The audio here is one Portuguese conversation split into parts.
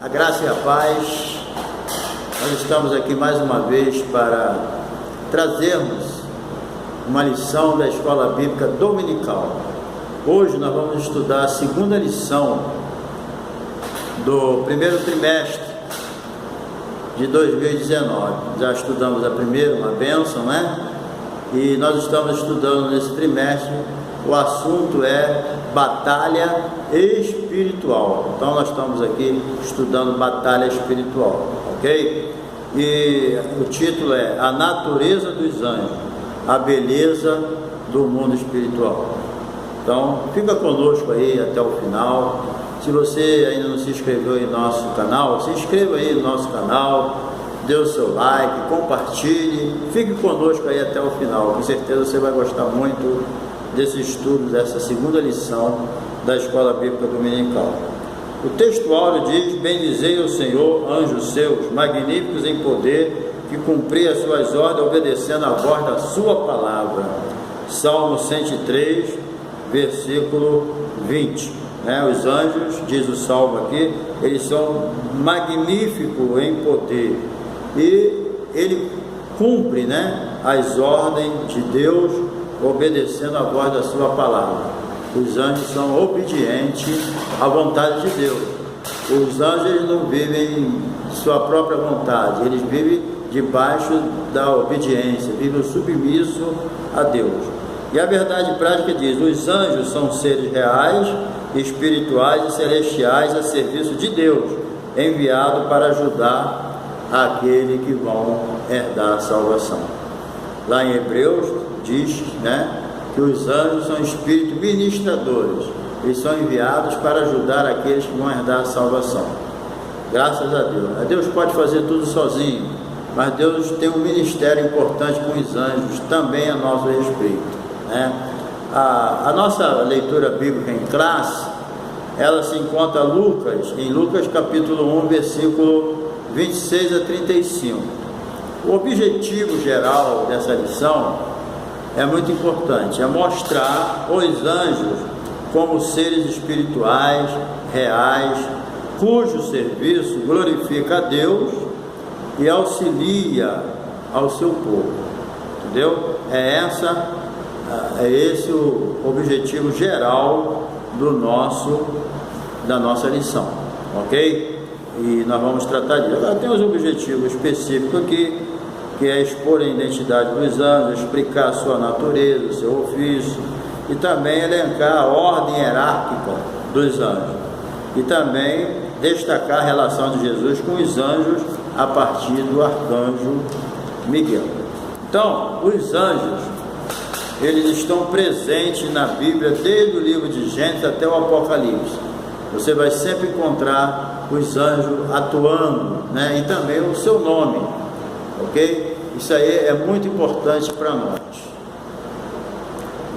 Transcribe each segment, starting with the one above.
A graça e a paz. Nós estamos aqui mais uma vez para trazermos uma lição da Escola Bíblica Dominical. Hoje nós vamos estudar a segunda lição do primeiro trimestre de 2019. Já estudamos a primeira, uma bênção, né? E nós estamos estudando nesse trimestre, o assunto é batalha espiritual. Então nós estamos aqui estudando batalha espiritual, ok? E o título é A Natureza dos Anjos, a beleza do mundo espiritual. Então fica conosco aí até o final. Se você ainda não se inscreveu em nosso canal, se inscreva aí no nosso canal, dê o seu like, compartilhe, fique conosco aí até o final. Com certeza você vai gostar muito desse estudo, dessa segunda lição da Escola Bíblica Dominical. O texto áureo diz: bendizei o Senhor, anjos seus, magníficos em poder, que cumpri as suas ordens, obedecendo a voz da sua palavra. Salmo 103, versículo 20. Os anjos, diz o Salmo aqui, eles são magníficos em poder, e ele cumpre, as ordens de Deus, obedecendo a voz da sua palavra. Os anjos são obedientes à vontade de Deus. Os anjos, eles não vivem sua própria vontade, eles vivem debaixo da obediência, vivem submisso a Deus. E a verdade prática diz: os anjos são seres reais, espirituais e celestiais a serviço de Deus, enviado para ajudar aquele que vão herdar a salvação. Lá em Hebreus diz, que os anjos são espíritos ministradores, eles são enviados para ajudar aqueles que vão herdar a salvação. Graças a Deus. Deus pode fazer tudo sozinho, mas Deus tem um ministério importante com os anjos também a nosso respeito. A nossa leitura bíblica em classe, ela se encontra em Lucas capítulo 1, versículo 26 a 35. O objetivo geral dessa lição é muito importante, é mostrar os anjos como seres espirituais, reais, cujo serviço glorifica a Deus e auxilia ao seu povo, entendeu? É esse o objetivo geral da nossa lição, ok? E nós vamos tratar disso. Agora tem os objetivos específicos aqui, que é expor a identidade dos anjos, explicar a sua natureza, o seu ofício, e também elencar a ordem hierárquica dos anjos, e também destacar a relação de Jesus com os anjos a partir do arcanjo Miguel. Então, os anjos, eles estão presentes na Bíblia desde o livro de Gênesis até o Apocalipse. Você vai sempre encontrar os anjos atuando, e também o seu nome, ok? Isso aí é muito importante para nós.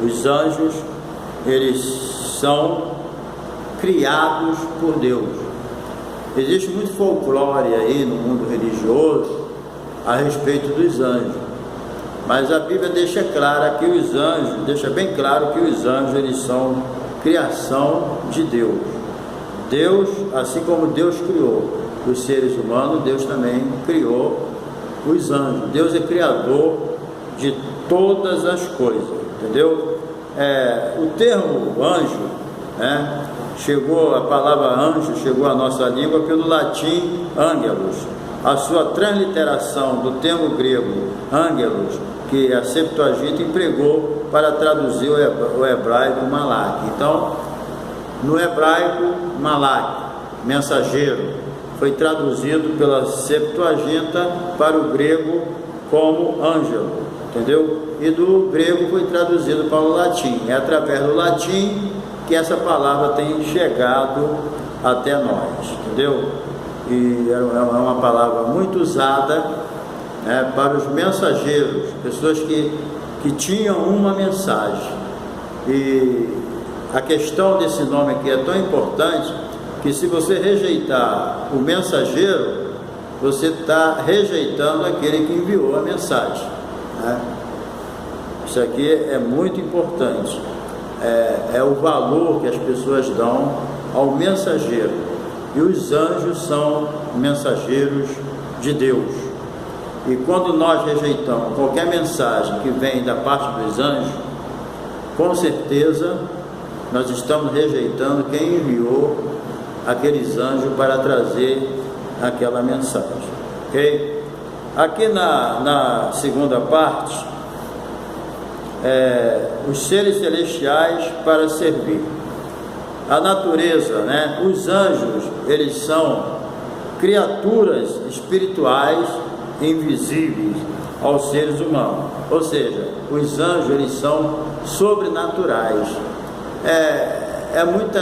Os anjos, eles são criados por Deus. Existe muito folclore aí no mundo religioso a respeito dos anjos, mas a Bíblia deixa bem claro que os anjos, eles são criação de Deus. Deus, assim como Deus criou os seres humanos, Deus também criou os anjos. Deus é criador de todas as coisas, entendeu? O termo anjo, a palavra anjo chegou à nossa língua pelo latim angelos. A sua transliteração do termo grego angelos, que a Septuaginta empregou para traduzir o hebraico malak. Então, no hebraico, malak, mensageiro, foi traduzido pela Septuaginta para o grego como ângelo, entendeu? E do grego foi traduzido para o latim. É através do latim que essa palavra tem chegado até nós, entendeu? E é uma palavra muito usada para os mensageiros, pessoas que tinham uma mensagem. E a questão desse nome aqui é tão importante que, se você rejeitar o mensageiro, você está rejeitando aquele que enviou a mensagem. Isso aqui é muito importante. É o valor que as pessoas dão ao mensageiro. e os anjos são mensageiros de Deus. E quando nós rejeitamos qualquer mensagem que vem da parte dos anjos, com certeza nós estamos rejeitando quem enviou aqueles anjos para trazer aquela mensagem, ok? Aqui na segunda parte, os seres celestiais para servir. A natureza, né? Os anjos, eles são criaturas espirituais invisíveis aos seres humanos, ou seja, os anjos, eles são sobrenaturais. É muito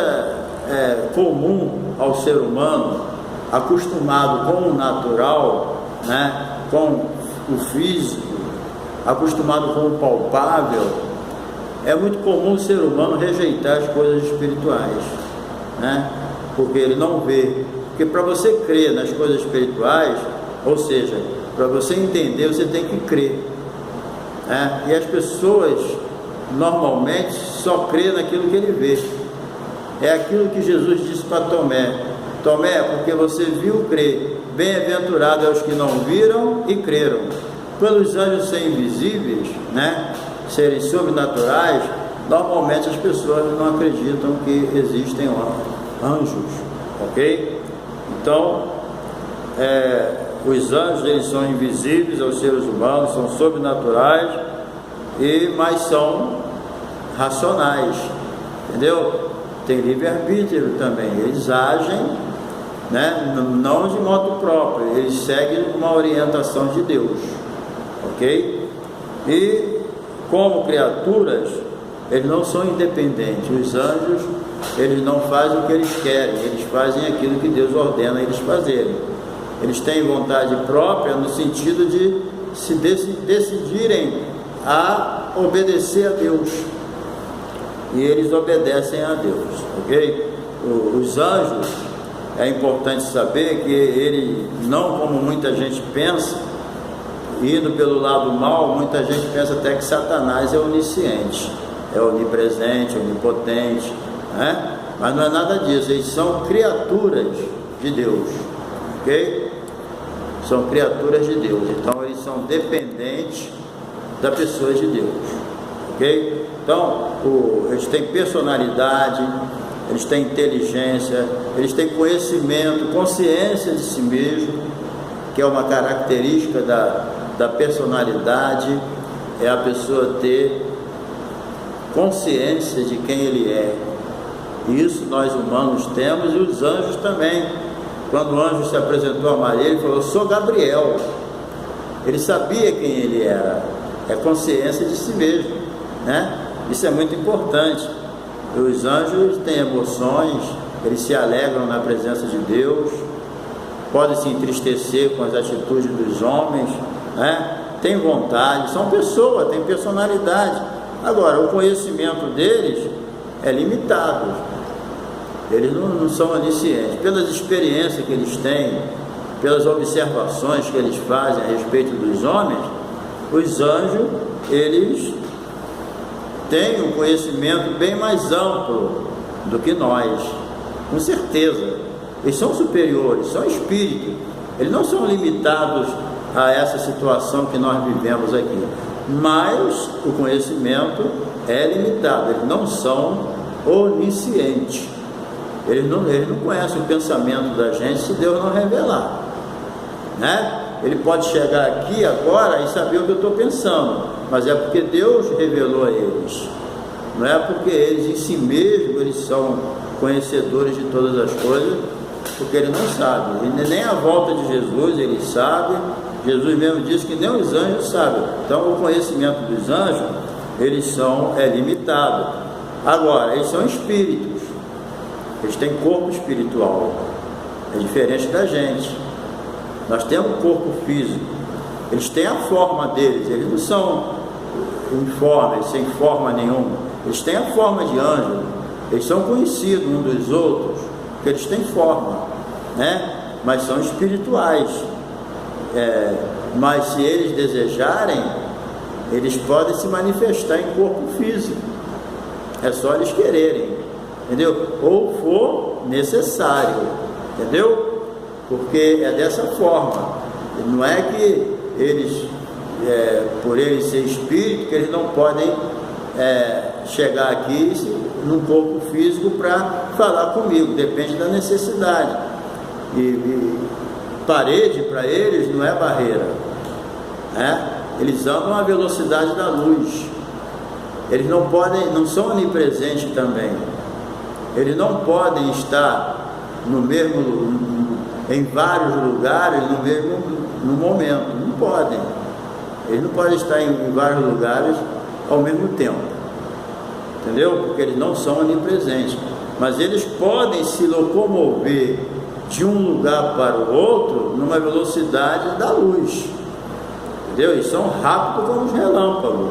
comum ao ser humano, acostumado com o natural, né, com o físico, acostumado com o palpável, é muito comum o ser humano rejeitar as coisas espirituais, né, porque ele não vê. Porque para você crer nas coisas espirituais, ou seja, para você entender, você tem que crer, né? E as pessoas normalmente só crê naquilo que ele vê. É aquilo que Jesus disse para Tomé: Tomé, porque você viu, crê. Bem-aventurado é os que não viram e creram. Pelos anjos serem invisíveis, né, serem sobrenaturais, normalmente as pessoas não acreditam que existem anjos, ok? Então, os anjos, eles são invisíveis aos seres humanos, são sobrenaturais, mas são racionais, entendeu? Tem livre-arbítrio também, eles agem, né, não de modo próprio, eles seguem uma orientação de Deus, ok? E como criaturas, eles não são independentes. Os anjos, eles não fazem o que eles querem, eles fazem aquilo que Deus ordena eles fazerem. Eles têm vontade própria no sentido de se decidirem a obedecer a Deus, e eles obedecem a Deus, ok? Os anjos, é importante saber que ele, não como muita gente pensa, indo pelo lado mal, muita gente pensa até que Satanás é onisciente, é onipresente, onipotente, né? Mas não é nada disso, eles são criaturas de Deus, ok? São criaturas de Deus, então eles são dependentes da pessoa de Deus, ok? Então, eles têm personalidade, eles têm inteligência, eles têm conhecimento, consciência de si mesmo, que é uma característica da personalidade, é a pessoa ter consciência de quem ele é. Isso nós humanos temos, e os anjos também. Quando o anjo se apresentou a Maria, ele falou: eu sou Gabriel. Ele sabia quem ele era, é consciência de si mesmo, né? Isso é muito importante. Os anjos têm emoções, eles se alegram na presença de Deus, podem se entristecer com as atitudes dos homens, né? Tem vontade, são pessoas, têm personalidade. Agora, o conhecimento deles é limitado, eles não são oniscientes. Pelas experiências que eles têm, pelas observações que eles fazem a respeito dos homens, os anjos, eles têm um conhecimento bem mais amplo do que nós, com certeza. Eles são superiores, são espíritos, eles não são limitados a essa situação que nós vivemos aqui, mas o conhecimento é limitado, eles não são oniscientes, eles não conhecem o pensamento da gente se Deus não revelar, né? Ele pode chegar aqui agora e saber o que eu estou pensando, mas é porque Deus revelou a eles, não é porque eles em si mesmos eles são conhecedores de todas as coisas, porque ele não sabe, nem a volta de Jesus ele sabe. Jesus mesmo disse que nem os anjos sabem. Então o conhecimento dos anjos, eles é limitado. Agora, eles são espíritos, eles têm corpo espiritual, é diferente da gente. Nós temos corpo físico, eles têm a forma deles, eles não são informes, sem forma nenhuma, eles têm a forma de anjo, eles são conhecidos uns dos outros, porque eles têm forma, né? Mas são espirituais. Mas se eles desejarem, eles podem se manifestar em corpo físico, é só eles quererem, entendeu? Ou for necessário, entendeu? Porque é dessa forma. Não é que eles, por eles ser espírito, que eles não podem chegar aqui num corpo físico para falar comigo, depende da necessidade. E parede para eles não é barreira, né? Eles andam à velocidade da luz. Eles não são onipresentes também. Eles não podem estar em vários lugares no momento. Não podem. Eles não podem estar em vários lugares ao mesmo tempo. Entendeu? Porque eles não são onipresentes. Mas eles podem se locomover de um lugar para o outro numa velocidade da luz. Entendeu? Eles são rápidos como os relâmpagos.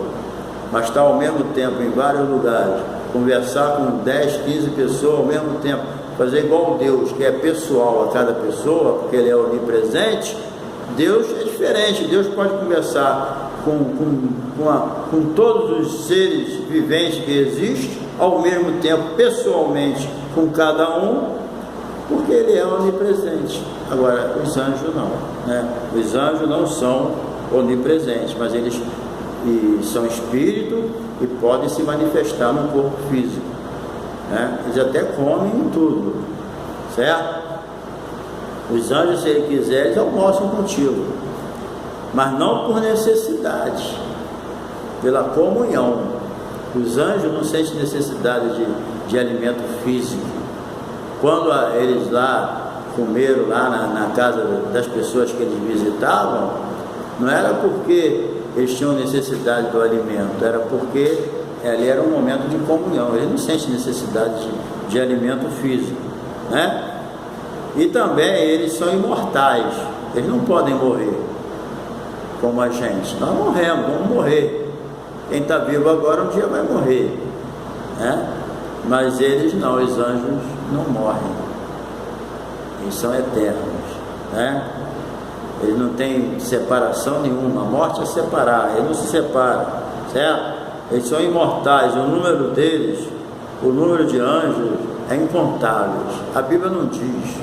Mas estar ao mesmo tempo em vários lugares, conversar com 10, 15 pessoas ao mesmo tempo, fazer igual Deus, que é pessoal a cada pessoa, porque Ele é onipresente. Deus é diferente. Deus pode conversar com todos os seres viventes que existem, ao mesmo tempo, pessoalmente, com cada um, porque Ele é onipresente. Agora, os anjos não, né? Os anjos não são onipresentes, mas eles são espírito e podem se manifestar no corpo físico, né? Eles até comem tudo, certo? Os anjos, se ele quiser, eles almoçam contigo, mas não por necessidade, pela comunhão. Os anjos não sentem necessidade de alimento físico. Quando eles lá comeram lá na casa das pessoas que eles visitavam, não era porque eles tinham necessidade do alimento, era porque ali era um momento de comunhão. Eles não sentem necessidade de alimento físico, né? E também eles são imortais, eles não podem morrer como a gente. Nós morremos, vamos morrer. Quem está vivo agora um dia vai morrer, né? Mas eles não, os anjos não morrem, eles são eternos, né? Eles não têm separação nenhuma. A morte é separar, eles não se separam, certo? Eles são imortais. O número deles, o número de anjos é incontável. A Bíblia não diz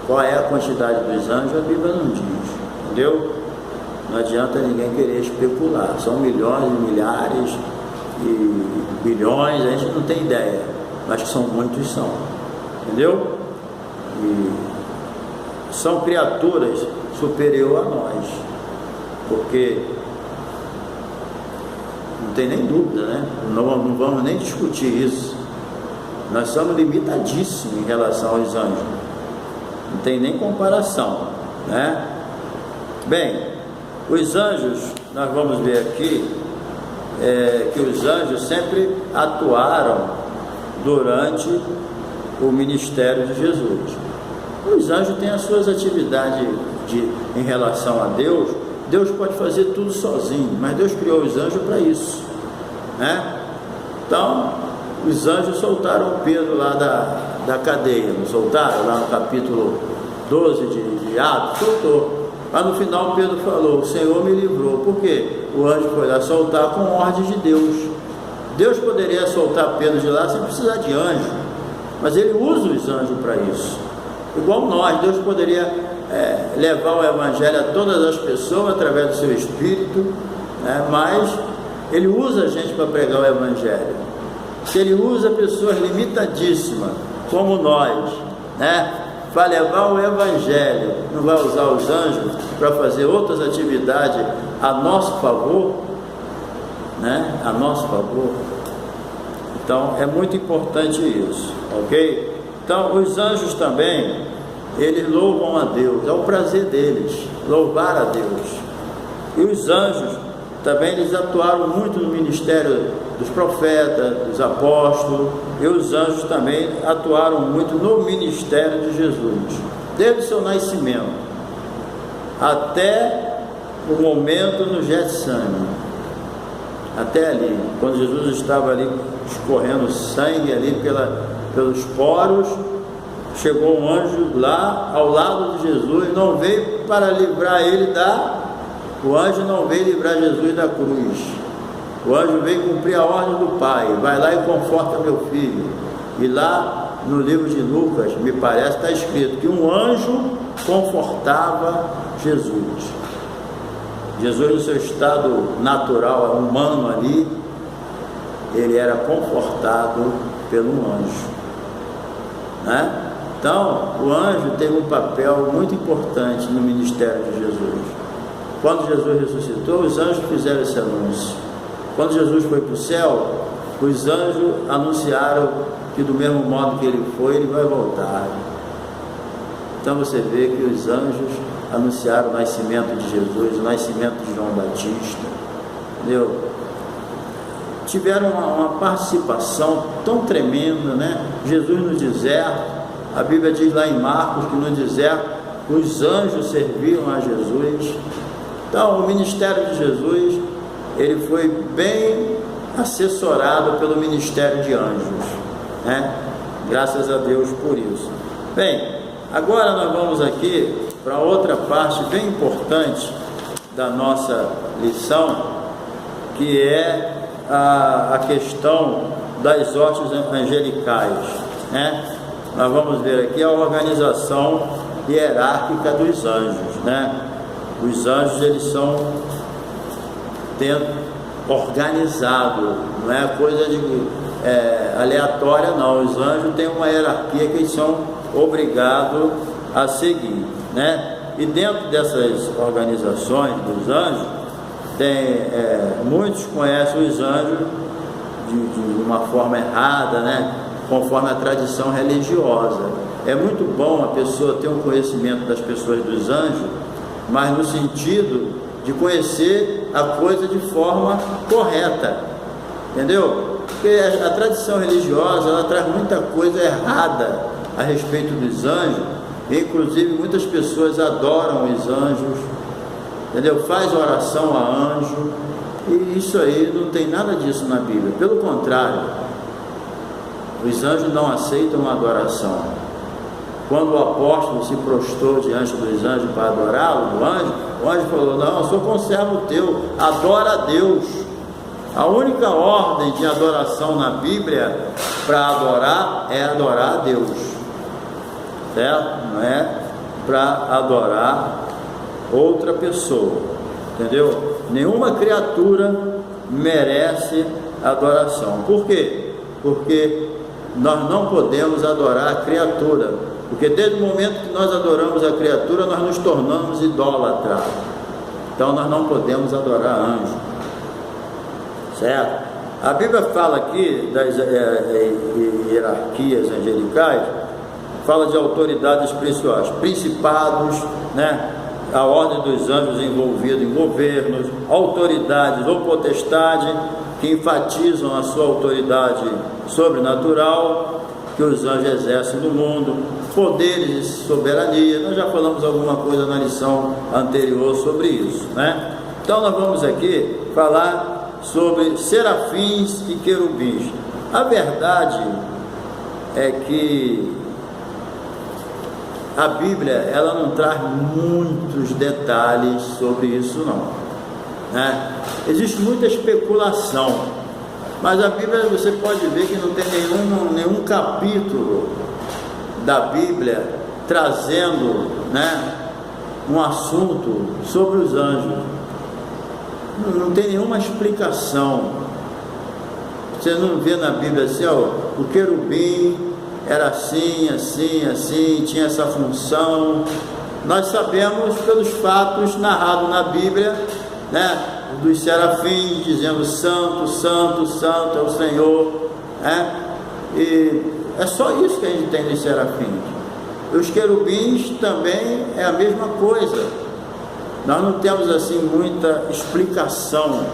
qual é a quantidade dos anjos. A Bíblia não diz, entendeu? Não adianta ninguém querer especular. São milhões e milhares e bilhões, a gente não tem ideia, mas que são muitos, são, entendeu? E são criaturas superior a nós, porque não tem nem dúvida, né? Não vamos nem discutir isso. Nós somos limitadíssimos em relação aos anjos, não tem nem comparação, né? Bem, os anjos, nós vamos ver aqui que os anjos sempre atuaram durante o ministério de Jesus. Os anjos têm as suas atividades em relação a Deus. Deus pode fazer tudo sozinho, mas Deus criou os anjos para isso, né? Então, os anjos soltaram Pedro lá da cadeia, não soltaram? Lá no capítulo 12 de Atos, soltou. Mas no final Pedro falou: o Senhor me livrou. Por quê? O anjo foi lá soltar com ordem de Deus. Deus poderia soltar Pedro de lá sem precisar de anjo, mas ele usa os anjos para isso. Igual nós, Deus poderia levar o evangelho a todas as pessoas através do seu Espírito, né? Mas ele usa a gente para pregar o evangelho. Se ele usa pessoas limitadíssimas como nós, né, para levar o evangelho, não vai usar os anjos para fazer outras atividades a nosso favor, né? A nosso favor. Então é muito importante isso, ok? Então os anjos também, eles louvam a Deus, é o prazer deles louvar a Deus. E os anjos também, eles atuaram muito no ministério dos profetas, dos apóstolos, e os anjos também atuaram muito no ministério de Jesus, desde o seu nascimento até o momento no Getsemane, até ali, quando Jesus estava ali escorrendo sangue ali pelos poros, chegou um anjo lá ao lado de Jesus, não veio para livrar ele o anjo não veio livrar Jesus da cruz. O anjo veio cumprir a ordem do Pai: vai lá e conforta meu filho. E lá no livro de Lucas, me parece, está escrito que um anjo confortava Jesus. Jesus, no seu estado natural, humano ali, ele era confortado pelo anjo, né? Então, o anjo teve um papel muito importante no ministério de Jesus. Quando Jesus ressuscitou, os anjos fizeram esse anúncio. Quando Jesus foi para o céu, os anjos anunciaram que do mesmo modo que ele foi, ele vai voltar. Então você vê que os anjos anunciaram o nascimento de Jesus, o nascimento de João Batista, entendeu? Tiveram uma participação tão tremenda, né? Jesus no deserto, a Bíblia diz lá em Marcos que no deserto os anjos serviam a Jesus. Então o ministério de Jesus, ele foi bem assessorado pelo ministério de anjos, né? Graças a Deus por isso. Bem, agora nós vamos aqui para outra parte bem importante da nossa lição, que é a questão das hostes angelicais, né? Nós vamos ver aqui a organização hierárquica dos anjos, né? Os anjos, eles são organizados, não é coisa aleatória não. Os anjos têm uma hierarquia que eles são obrigados a seguir, né? E dentro dessas organizações dos anjos, muitos conhecem os anjos de uma forma errada, né? Conforme a tradição religiosa. É muito bom a pessoa ter um conhecimento das pessoas dos anjos, mas no sentido de conhecer a coisa de forma correta, entendeu? Porque a tradição religiosa, ela traz muita coisa errada a respeito dos anjos, e inclusive muitas pessoas adoram os anjos, entendeu? Faz oração a anjo, e isso aí não tem nada disso na Bíblia. Pelo contrário, os anjos não aceitam adoração. Quando o apóstolo se prostrou diante dos anjos para adorá-lo, o anjo falou: não, eu sou conservo teu, adora a Deus. A única ordem de adoração na Bíblia para adorar é adorar a Deus, certo? Não é para adorar outra pessoa, entendeu? Nenhuma criatura merece adoração. Por quê? Porque nós não podemos adorar a criatura, porque desde o momento que nós adoramos a criatura, nós nos tornamos idólatras. Então nós não podemos adorar anjo, certo? A Bíblia fala aqui das hierarquias angelicais, fala de autoridades espirituais, principados, né? A ordem dos anjos envolvida em governos, autoridades ou potestade, que enfatizam a sua autoridade sobrenatural que os anjos exercem no mundo, poderes de soberania. Nós já falamos alguma coisa na lição anterior sobre isso, né? Então nós vamos aqui falar sobre serafins e querubins. A verdade é que a Bíblia, ela não traz muitos detalhes sobre isso não, né? Existe muita especulação, mas a Bíblia, você pode ver que não tem nenhum capítulo da Bíblia trazendo, né, um assunto sobre os anjos. Não tem nenhuma explicação. Você não vê na Bíblia assim, ó, o querubim era assim, assim, assim, tinha essa função. Nós sabemos pelos fatos narrados na Bíblia, né, dos serafins dizendo santo, santo, santo é o Senhor, né? E é só isso que a gente tem dos serafins. Os querubins também é a mesma coisa. Nós não temos assim muita explicação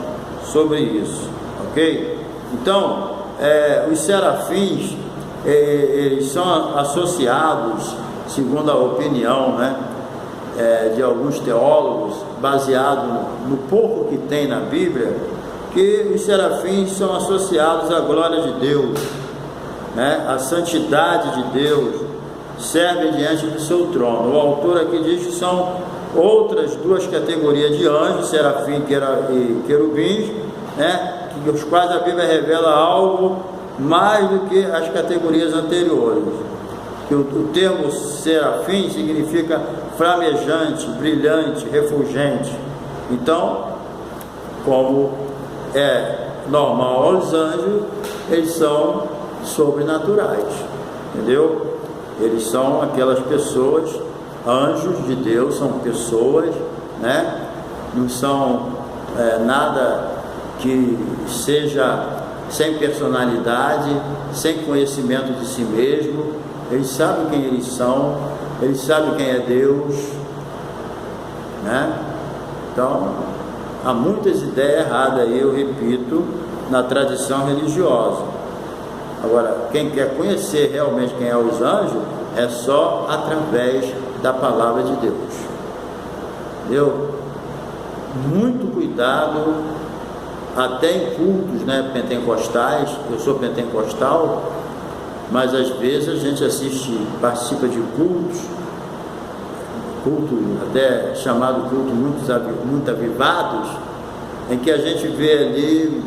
sobre isso, ok? Então, os serafins, eles são associados, segundo a opinião, né, de alguns teólogos, baseado no pouco que tem na Bíblia, que os serafins são associados à glória de Deus, né, à santidade de Deus, servem diante do seu trono. O autor aqui diz que são outras duas categorias de anjos, serafim e querubins, né, os quais a Bíblia revela algo mais do que as categorias anteriores. O termo serafim significa flamejante, brilhante, refulgente. Então, como é normal aos anjos, eles são sobrenaturais, entendeu? Eles são aquelas pessoas, anjos de Deus, são pessoas, né? Não são nada que seja sem personalidade, sem conhecimento de si mesmo. Eles sabem quem eles são, eles sabem quem é Deus, né? Então, há muitas ideias erradas aí, eu repito, na tradição religiosa. Agora, quem quer conhecer realmente quem é os anjos, é só através da palavra de Deus. Entendeu? Muito cuidado, até em cultos, né, pentecostais. Eu sou pentecostal, mas às vezes a gente participa de culto até chamado culto muito avivados, em que a gente vê ali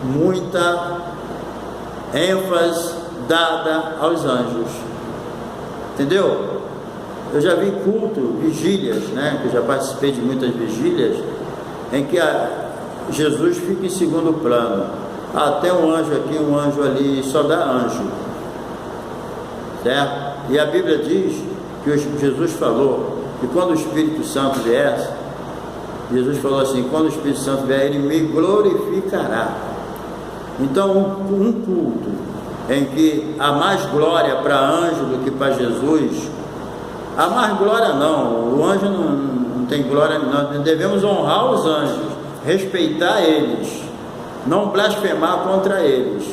muita ênfase dada aos anjos, entendeu? Eu já vi culto, vigílias, né, que eu já participei de muitas vigílias, em que Jesus fica em segundo plano. Tem um anjo aqui, um anjo ali, só dá anjo, certo? E a Bíblia diz que Jesus falou que quando o Espírito Santo viesse, Jesus falou assim: quando o Espírito Santo vier, ele me glorificará. Então, um culto em que há mais glória para anjo do que para Jesus, há mais glória não, o anjo não tem glória, nós devemos honrar os anjos, respeitar eles, não blasfemar contra eles,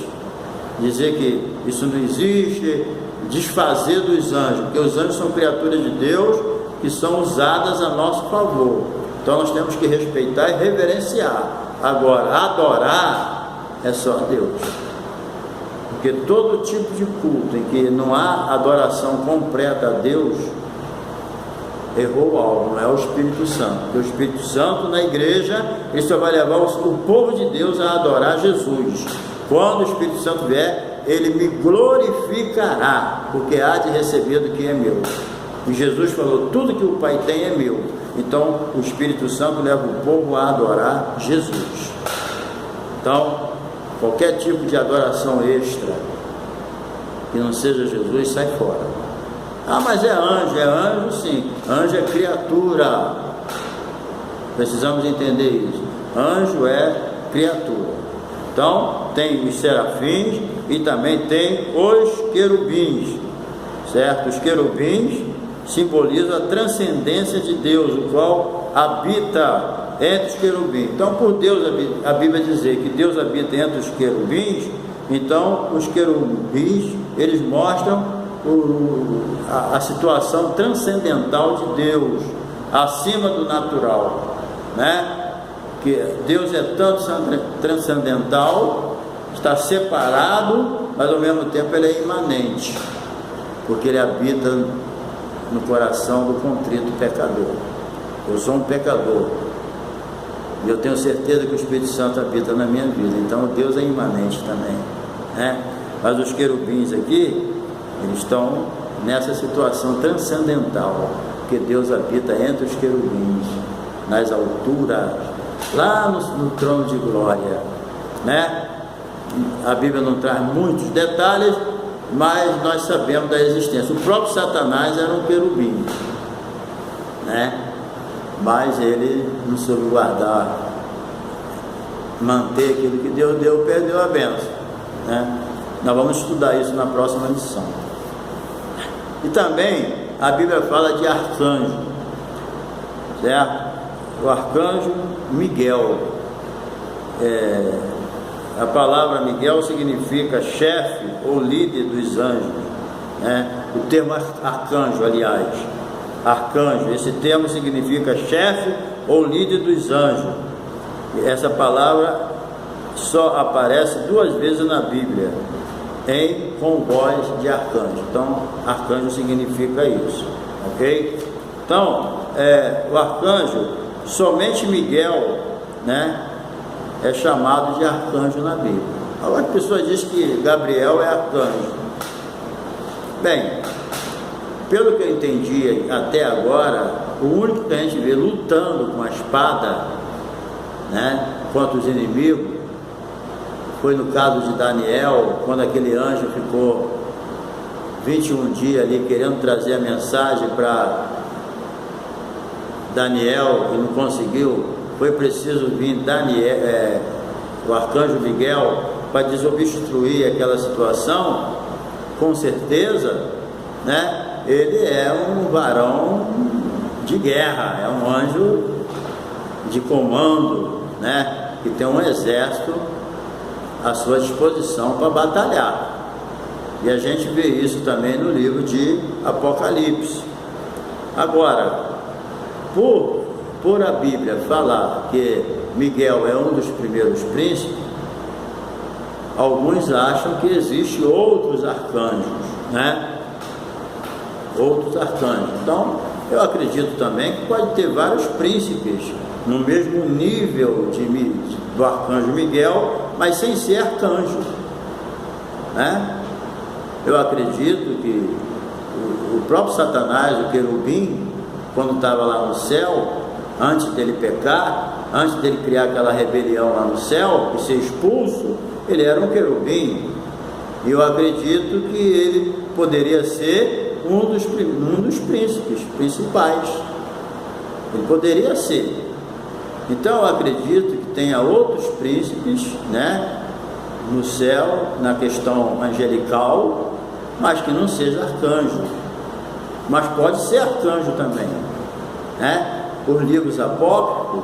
dizer que isso não existe, desfazer dos anjos, porque os anjos são criaturas de Deus que são usadas a nosso favor. Então nós temos que respeitar e reverenciar. Agora, adorar é só a Deus, porque todo tipo de culto em que não há adoração completa a Deus, errou algo, não é o Espírito Santo. Porque o Espírito Santo na igreja, ele só vai levar o povo de Deus a adorar Jesus. Quando o Espírito Santo vier, ele me glorificará, porque há de receber do que é meu. E Jesus falou: tudo que o Pai tem é meu. Então o Espírito Santo leva o povo a adorar Jesus. Então, qualquer tipo de adoração extra que não seja Jesus, sai fora. Mas é anjo sim, anjo é criatura, precisamos entender isso. Anjo é criatura. Então tem os serafins e também tem os querubins, certo? Os querubins simbolizam a transcendência de Deus, o qual habita entre os querubins. Então, por Deus, a Bíblia dizer que Deus habita entre os querubins, então os querubins, eles mostram a situação transcendental de Deus, acima do natural, né? Que Deus é tanto transcendental, está separado, mas ao mesmo tempo ele é imanente, porque ele habita no coração do contrito pecador. Eu sou um pecador e eu tenho certeza que o Espírito Santo habita na minha vida, então Deus é imanente também, né? Mas os querubins aqui, eles estão nessa situação transcendental, porque Deus habita entre os querubins, nas alturas, lá no trono de glória, né? A Bíblia não traz muitos detalhes, mas nós sabemos da existência. O próprio Satanás era um querubim, né? Mas ele não soube guardar, manter aquilo que Deus deu, perdeu a bênção, né? Nós vamos estudar isso na próxima lição. E também a Bíblia fala de arcanjo, certo? O arcanjo Miguel, a palavra Miguel significa chefe ou líder dos anjos, né? O termo arcanjo, aliás, arcanjo, esse termo significa chefe ou líder dos anjos. E essa palavra só aparece 2 vezes na Bíblia, com voz de arcanjo. Então, arcanjo significa isso, ok? Então, o arcanjo, somente Miguel, né, é chamado de arcanjo na Bíblia. Agora a pessoa diz que Gabriel é arcanjo. Bem, pelo que eu entendi até agora, o único que a gente vê lutando com a espada, né, contra os inimigos, foi no caso de Daniel, quando aquele anjo ficou 21 dias ali querendo trazer a mensagem para Daniel e não conseguiu. Foi preciso vir Daniel, o arcanjo Miguel, para desobstruir aquela situação. Com certeza, né, ele é um varão de guerra, é um anjo de comando, né, que tem um exército à sua disposição para batalhar. E a gente vê isso também no livro de Apocalipse. Agora, por a Bíblia falar que Miguel é um dos primeiros príncipes, alguns acham que existem outros arcanjos, né? Outros arcanjos. Então, eu acredito também que pode ter vários príncipes no mesmo nível do arcanjo Miguel, mas sem ser arcanjo, né? Eu acredito que o próprio Satanás, o querubim, quando estava lá no céu, antes dele pecar, antes dele criar aquela rebelião lá no céu e ser expulso, ele era um querubim. E eu acredito que ele poderia ser um dos príncipes principais. Ele poderia ser. Então eu acredito que tenha outros príncipes, né, no céu, na questão angelical, mas que não seja arcanjo. Mas pode ser arcanjo também, né? Os livros apócrifos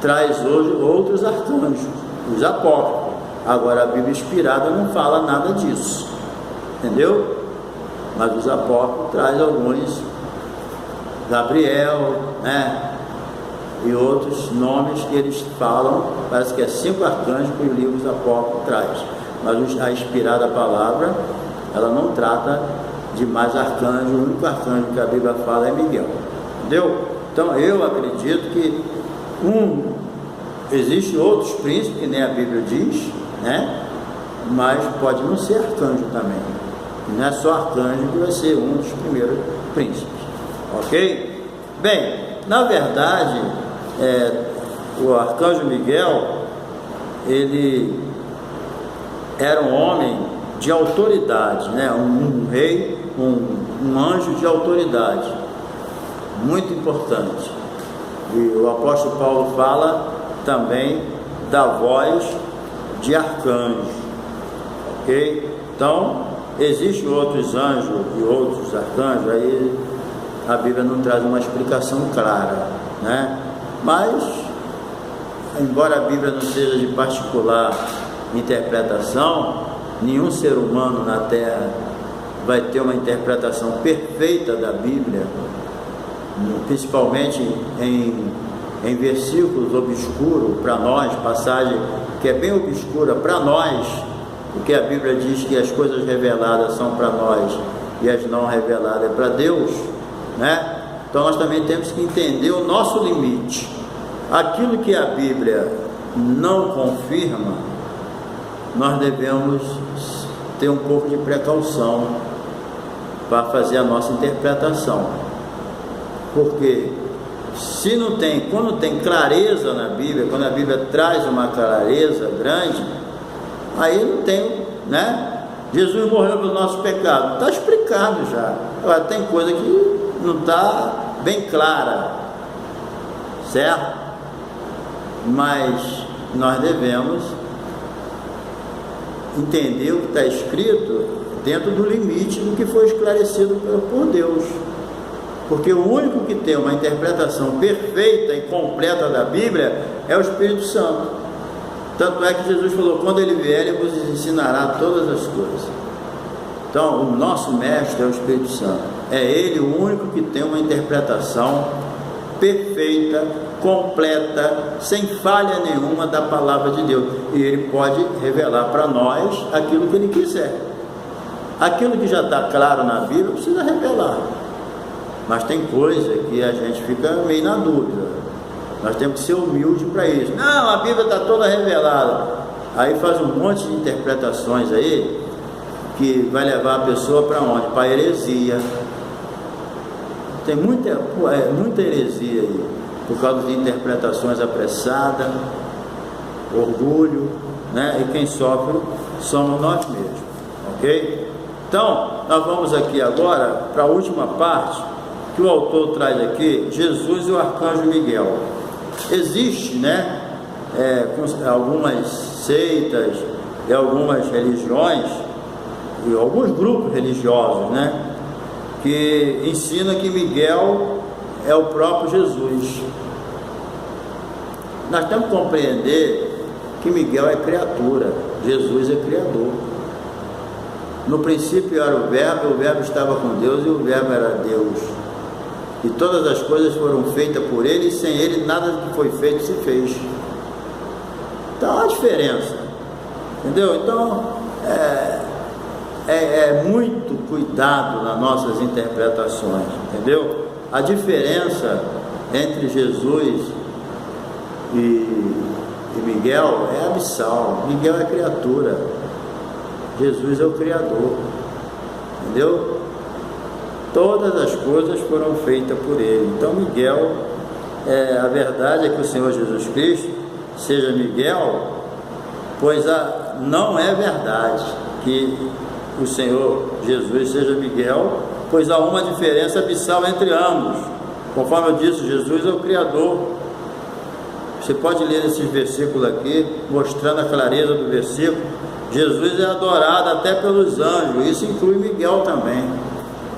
traz hoje outros arcanjos, os apócrifos. Agora a Bíblia inspirada não fala nada disso, entendeu? Mas os apócrifos traz alguns, Gabriel, né? E outros nomes que eles falam, parece que é 5 arcanjos que os livros apócrifos traz. Mas a inspirada palavra, ela não trata de mais arcanjo. O único arcanjo que a Bíblia fala é Miguel, entendeu? Então eu acredito que existem outros príncipes, que nem a Bíblia diz, né? Mas pode não ser arcanjo também. Não é só arcanjo que vai ser um dos primeiros príncipes, ok? Bem, na verdade, o arcanjo Miguel, ele era um homem de autoridade, né? Um rei, um anjo de autoridade, muito importante. E o apóstolo Paulo fala também da voz de arcanjo, ok? Então, existem outros anjos e outros arcanjos, aí a Bíblia não traz uma explicação clara, né? Mas, embora a Bíblia não seja de particular interpretação, nenhum ser humano na Terra vai ter uma interpretação perfeita da Bíblia, principalmente em versículos obscuros para nós, passagem que é bem obscura para nós, porque a Bíblia diz que as coisas reveladas são para nós e as não reveladas é para Deus, né? Então nós também temos que entender o nosso limite. Aquilo que a Bíblia não confirma, nós devemos ter um pouco de precaução para fazer a nossa interpretação, porque se não tem, quando tem clareza na Bíblia, quando a Bíblia traz uma clareza grande, aí não tem, né? Jesus morreu pelo nosso pecado, está explicado já. Agora tem coisa que não está bem clara, certo? Mas nós devemos entender o que está escrito dentro do limite do que foi esclarecido por Deus, porque o único que tem uma interpretação perfeita e completa da Bíblia é o Espírito Santo. Tanto é que Jesus falou: quando ele vier, ele vos ensinará todas as coisas. Então o nosso mestre é o Espírito Santo, é ele o único que tem uma interpretação perfeita, completa, sem falha nenhuma da palavra de Deus, e ele pode revelar para nós aquilo que ele quiser. Aquilo que já está claro na Bíblia precisa revelar, mas tem coisa que a gente fica meio na dúvida. Nós temos que ser humilde para isso. Não, a Bíblia está toda revelada. Aí faz um monte de interpretações aí, que vai levar a pessoa para onde? Para a heresia. Tem muita heresia aí, por causa de interpretações apressadas, orgulho, né? E quem sofre somos nós mesmos, ok? Então, nós vamos aqui agora para a última parte, que o autor traz aqui, Jesus e o arcanjo Miguel. Existe, né, algumas seitas e algumas religiões, e alguns grupos religiosos, né, que ensinam que Miguel é o próprio Jesus. Nós temos que compreender que Miguel é criatura, Jesus é criador. No princípio era o Verbo estava com Deus e o Verbo era Deus. E todas as coisas foram feitas por Ele, e sem Ele nada que foi feito se fez. Então há uma diferença, entendeu? Então é muito cuidado nas nossas interpretações, entendeu? A diferença entre Jesus e Miguel é abissal. Miguel é criatura, Jesus é o Criador, entendeu? Todas as coisas foram feitas por Ele. Então Miguel, a verdade é que o Senhor Jesus Cristo seja Miguel, pois não é verdade que o Senhor Jesus seja Miguel, pois há uma diferença abissal entre ambos. Conforme eu disse, Jesus é o Criador. Você pode ler esses versículos aqui, mostrando a clareza do versículo. Jesus é adorado até pelos anjos, isso inclui Miguel também.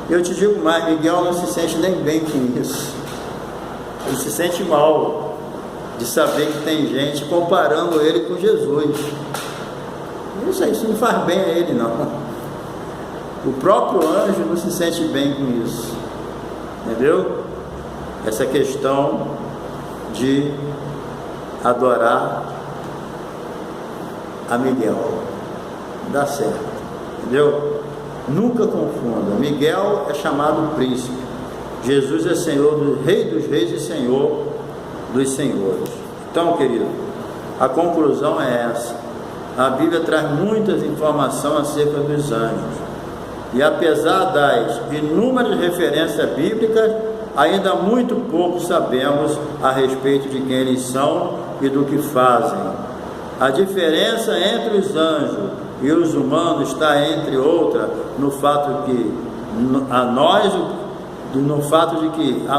Eu te digo mais, Miguel não se sente nem bem com isso. Ele se sente mal de saber que tem gente comparando ele com Jesus. Isso não faz bem a ele, não. O próprio anjo não se sente bem com isso, entendeu? Essa questão de adorar a Miguel, dá certo, entendeu? Nunca confunda. Miguel é chamado príncipe, Jesus é Senhor, Rei dos reis e Senhor dos senhores. Então, querido, a conclusão é essa. A Bíblia traz muitas informações acerca dos anjos, e apesar das inúmeras referências bíblicas, ainda muito pouco sabemos a respeito de quem eles são e do que fazem. A diferença entre os anjos e os humanos está, entre outras, no fato de que a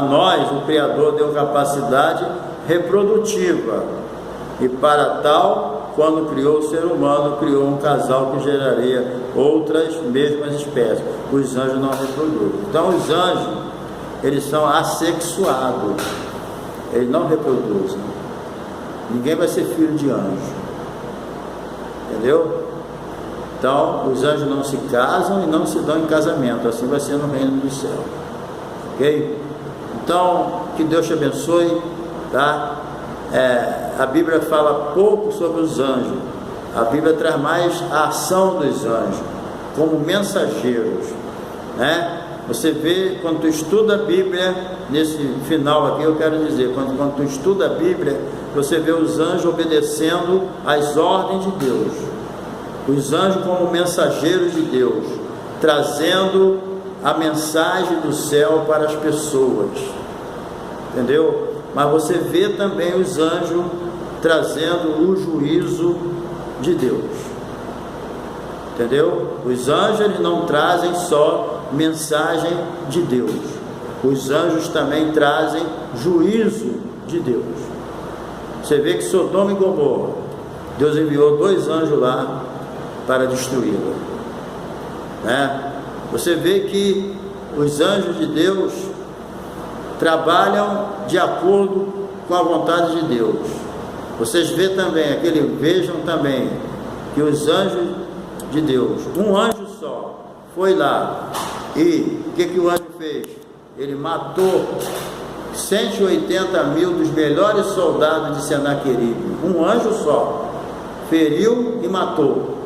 nós o Criador deu capacidade reprodutiva, e para tal, quando criou o ser humano, criou um casal que geraria outras mesmas espécies. Os anjos não reproduzem. Então os anjos, eles são assexuados, eles não reproduzem. Ninguém vai ser filho de anjo, entendeu? Então os anjos não se casam e não se dão em casamento. Assim vai ser no reino do céu, ok? Então que Deus te abençoe, tá? A Bíblia fala pouco sobre os anjos. A Bíblia traz mais a ação dos anjos como mensageiros, né? Você vê, quando tu estuda a Bíblia, nesse final aqui eu quero dizer, quando tu estuda a Bíblia, você vê os anjos obedecendo às ordens de Deus, os anjos como mensageiros de Deus, trazendo a mensagem do céu para as pessoas, entendeu? Mas você vê também os anjos trazendo o juízo de Deus, entendeu? Os anjos, eles não trazem só mensagem de Deus, os anjos também trazem juízo de Deus. Você vê que Sodoma e Gomorra, Deus enviou 2 anjos lá para destruí-la, né? Você vê que os anjos de Deus trabalham de acordo com a vontade de Deus. Vocês vejam também que os anjos de Deus, um anjo só, foi lá e o que o anjo fez? Ele matou 180 mil dos melhores soldados de Senaqueribe. Um anjo só feriu e matou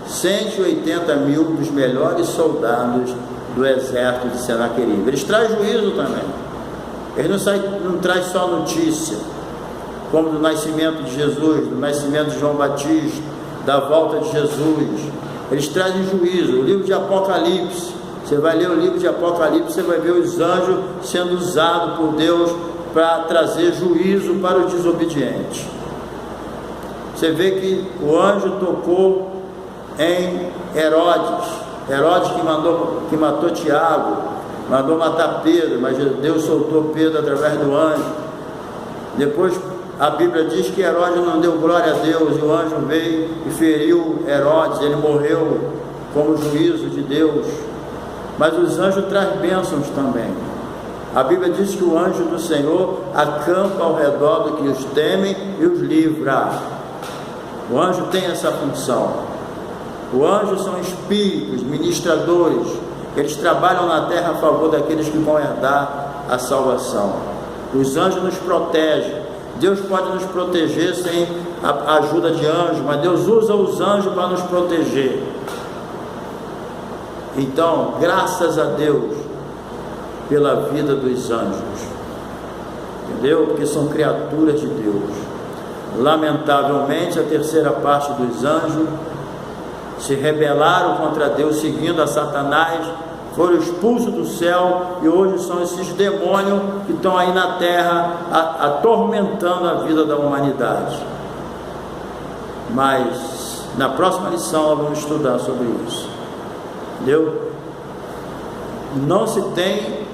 180 mil dos melhores soldados do exército de Senaqueribe. Eles trazem juízo também. Eles não traz só notícia, como do nascimento de Jesus, do nascimento de João Batista, da volta de Jesus. Eles trazem juízo. O livro de Apocalipse, você vai ler o livro de Apocalipse, você vai ver os anjos sendo usados por Deus para trazer juízo para os desobedientes. Você vê que o anjo tocou em Herodes que matou Tiago, mandou matar Pedro, mas Deus soltou Pedro através do anjo. Depois a Bíblia diz que Herodes não deu glória a Deus, e o anjo veio e feriu Herodes, ele morreu como juízo de Deus. Mas os anjos trazem bênçãos também. A Bíblia diz que o anjo do Senhor acampa ao redor do que os temem e os livra. O anjo tem essa função. O anjo são espíritos, ministradores, eles trabalham na terra a favor daqueles que vão herdar a salvação. Os anjos nos protegem. Deus pode nos proteger sem a ajuda de anjos, mas Deus usa os anjos para nos proteger. Então, graças a Deus pela vida dos anjos, entendeu? Porque são criaturas de Deus. Lamentavelmente, a terceira parte dos anjos se rebelaram contra Deus, seguindo a Satanás, foram expulsos do céu, e hoje são esses demônios que estão aí na terra atormentando a vida da humanidade. Mas na próxima lição nós vamos estudar sobre isso, entendeu? Não se tem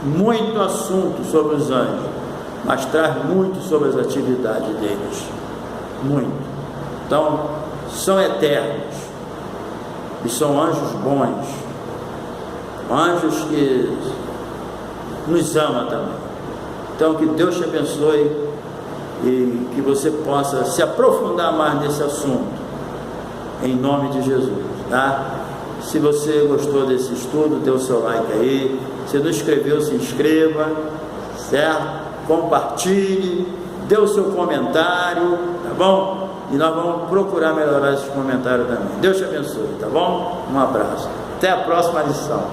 muito assunto sobre os anjos, mas traz muito sobre as atividades deles, muito. Então, são eternos e são anjos bons, anjos que nos amam também. Então, que Deus te abençoe e que você possa se aprofundar mais nesse assunto, em nome de Jesus, tá? Se você gostou desse estudo, dê o seu like aí. Se não inscreveu, se inscreva, certo? Compartilhe, dê o seu comentário, tá bom? E nós vamos procurar melhorar esses comentários também. Deus te abençoe, tá bom? Um abraço. Até a próxima lição.